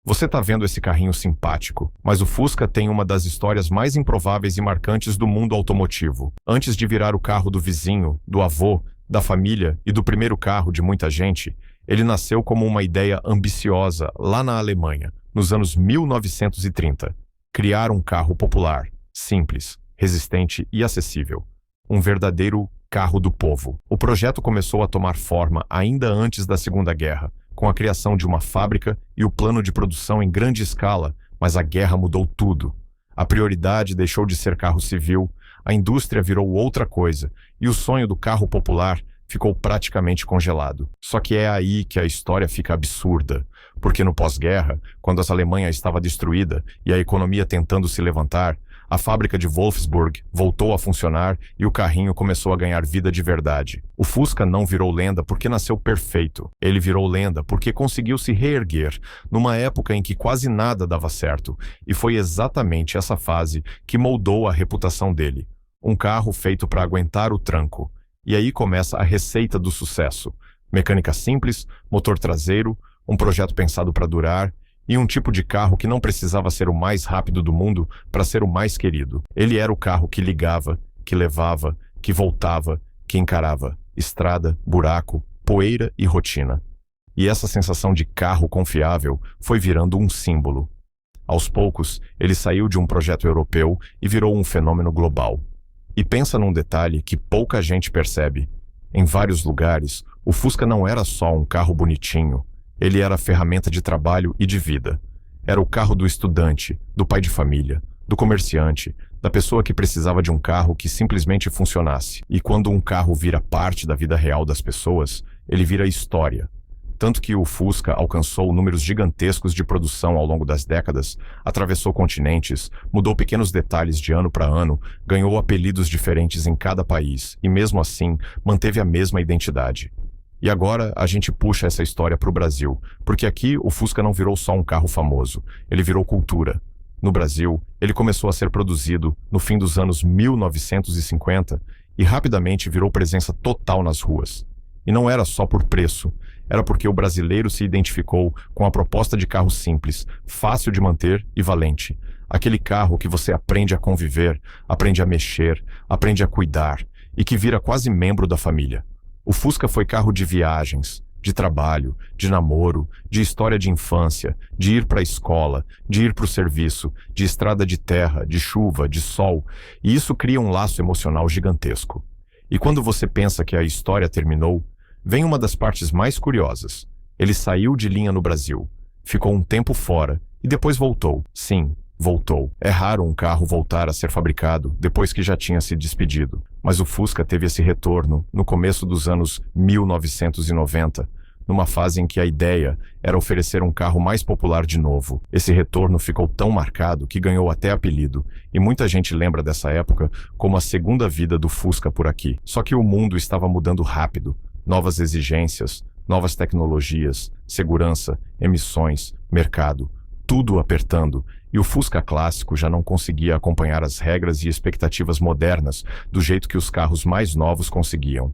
Você tá vendo esse carrinho simpático, mas o Fusca tem uma das histórias mais improváveis e marcantes do mundo automotivo. Antes de virar o carro do vizinho, do avô, da família e do primeiro carro de muita gente, ele nasceu como uma ideia ambiciosa lá na Alemanha, nos anos 1930. Criar um carro popular, simples, resistente e acessível. Um verdadeiro carro do povo. O projeto começou a tomar forma ainda antes da Segunda Guerra, com a criação de uma fábrica e o plano de produção em grande escala, mas a guerra mudou tudo. A prioridade deixou de ser carro civil, a indústria virou outra coisa, e o sonho do carro popular ficou praticamente congelado. Só que é aí que a história fica absurda, porque no pós-guerra, quando a Alemanha estava destruída e a economia tentando se levantar, a fábrica de Wolfsburg voltou a funcionar e o carrinho começou a ganhar vida de verdade. O Fusca não virou lenda porque nasceu perfeito. Ele virou lenda porque conseguiu se reerguer numa época em que quase nada dava certo, e foi exatamente essa fase que moldou a reputação dele. Um carro feito para aguentar o tranco. E aí começa a receita do sucesso. Mecânica simples, motor traseiro, um projeto pensado para durar, e um tipo de carro que não precisava ser o mais rápido do mundo para ser o mais querido. Ele era o carro que ligava, que levava, que voltava, que encarava estrada, buraco, poeira e rotina. E essa sensação de carro confiável foi virando um símbolo. Aos poucos, ele saiu de um projeto europeu e virou um fenômeno global. E pensa num detalhe que pouca gente percebe. Em vários lugares, o Fusca não era só um carro bonitinho. Ele era ferramenta de trabalho e de vida. Era o carro do estudante, do pai de família, do comerciante, da pessoa que precisava de um carro que simplesmente funcionasse. E quando um carro vira parte da vida real das pessoas, ele vira história. Tanto que o Fusca alcançou números gigantescos de produção ao longo das décadas, atravessou continentes, mudou pequenos detalhes de ano para ano, ganhou apelidos diferentes em cada país e, mesmo assim, manteve a mesma identidade. E agora a gente puxa essa história para o Brasil, porque aqui o Fusca não virou só um carro famoso, ele virou cultura. No Brasil, ele começou a ser produzido no fim dos anos 1950 e rapidamente virou presença total nas ruas. E não era só por preço, era porque o brasileiro se identificou com a proposta de carro simples, fácil de manter e valente. Aquele carro que você aprende a conviver, aprende a mexer, aprende a cuidar e que vira quase membro da família. O Fusca foi carro de viagens, de trabalho, de namoro, de história de infância, de ir para a escola, de ir para o serviço, de estrada de terra, de chuva, de sol, e isso cria um laço emocional gigantesco. E quando você pensa que a história terminou, vem uma das partes mais curiosas. Ele saiu de linha no Brasil, ficou um tempo fora e depois voltou. Sim, voltou. É raro um carro voltar a ser fabricado depois que já tinha se despedido. Mas o Fusca teve esse retorno no começo dos anos 1990, numa fase em que a ideia era oferecer um carro mais popular de novo. Esse retorno ficou tão marcado que ganhou até apelido, e muita gente lembra dessa época como a segunda vida do Fusca por aqui. Só que o mundo estava mudando rápido, novas exigências, novas tecnologias, segurança, emissões, mercado, tudo apertando, e o Fusca clássico já não conseguia acompanhar as regras e expectativas modernas do jeito que os carros mais novos conseguiam.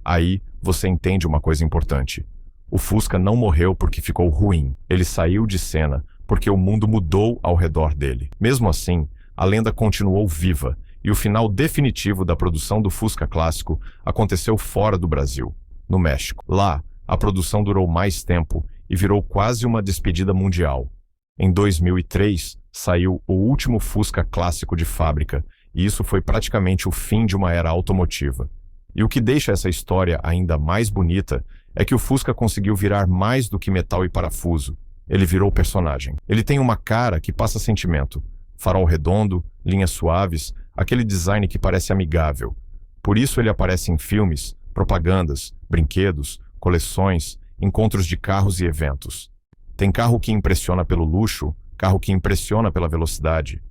Aí você entende uma coisa importante. O Fusca não morreu porque ficou ruim. Ele saiu de cena porque o mundo mudou ao redor dele. Mesmo assim, a lenda continuou viva e o final definitivo da produção do Fusca clássico aconteceu fora do Brasil, no México. Lá, a produção durou mais tempo e virou quase uma despedida mundial. Em 2003, saiu o último Fusca clássico de fábrica, e isso foi praticamente o fim de uma era automotiva. E o que deixa essa história ainda mais bonita é que o Fusca conseguiu virar mais do que metal e parafuso. Ele virou personagem. Ele tem uma cara que passa sentimento. Farol redondo, linhas suaves, aquele design que parece amigável. Por isso ele aparece em filmes, propagandas, brinquedos, coleções, encontros de carros e eventos. Tem carro que impressiona pelo luxo, carro que impressiona pela velocidade.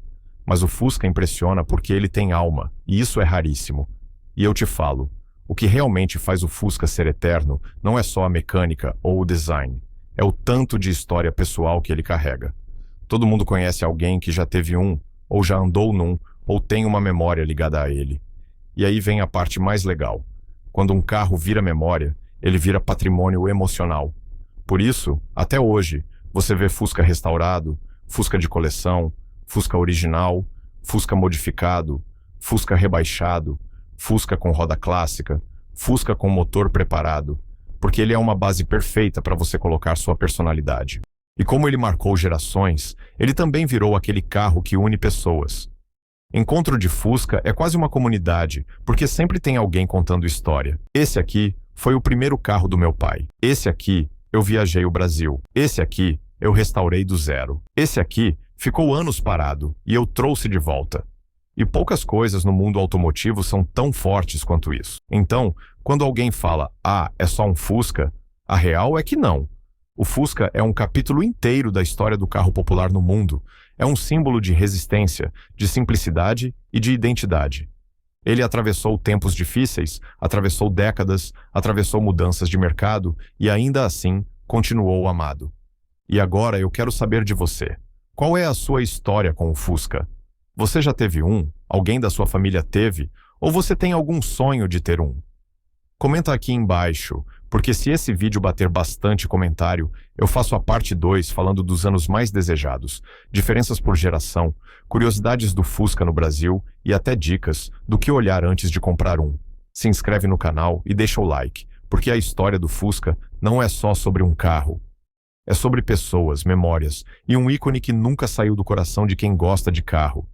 Mas o Fusca impressiona porque ele tem alma, e isso é raríssimo. E eu te falo, o que realmente faz o Fusca ser eterno não é só a mecânica ou o design, é o tanto de história pessoal que ele carrega. Todo mundo conhece alguém que já teve um, ou já andou num, ou tem uma memória ligada a ele. E aí vem a parte mais legal. Quando um carro vira memória, ele vira patrimônio emocional. Por isso, até hoje, Você vê Fusca restaurado, Fusca de coleção, Fusca original, Fusca modificado, Fusca rebaixado, Fusca com roda clássica, Fusca com motor preparado, porque ele é uma base perfeita para você colocar sua personalidade. E como ele marcou gerações, ele também virou aquele carro que une pessoas. Encontro de Fusca é quase uma comunidade, porque sempre tem alguém contando história. Esse aqui foi o primeiro carro do meu pai. Esse aqui eu viajei o Brasil. Esse aqui eu restaurei do zero. Esse aqui ficou anos parado e eu trouxe de volta. E poucas coisas no mundo automotivo são tão fortes quanto isso. Então, quando alguém fala, é só um Fusca, a real é que não. O Fusca é um capítulo inteiro da história do carro popular no mundo. É um símbolo de resistência, de simplicidade e de identidade. Ele atravessou tempos difíceis, atravessou décadas, atravessou mudanças de mercado e ainda assim continuou amado. E agora eu quero saber de você. Qual é a sua história com o Fusca? Você já teve um? Alguém da sua família teve? Ou você tem algum sonho de ter um? Comenta aqui embaixo, porque se esse vídeo bater bastante comentário, eu faço a parte 2 falando dos anos mais desejados, diferenças por geração, curiosidades do Fusca no Brasil e até dicas do que olhar antes de comprar um. Se inscreve no canal e deixa o like, porque a história do Fusca não é só sobre um carro. É sobre pessoas, memórias e um ícone que nunca saiu do coração de quem gosta de carro.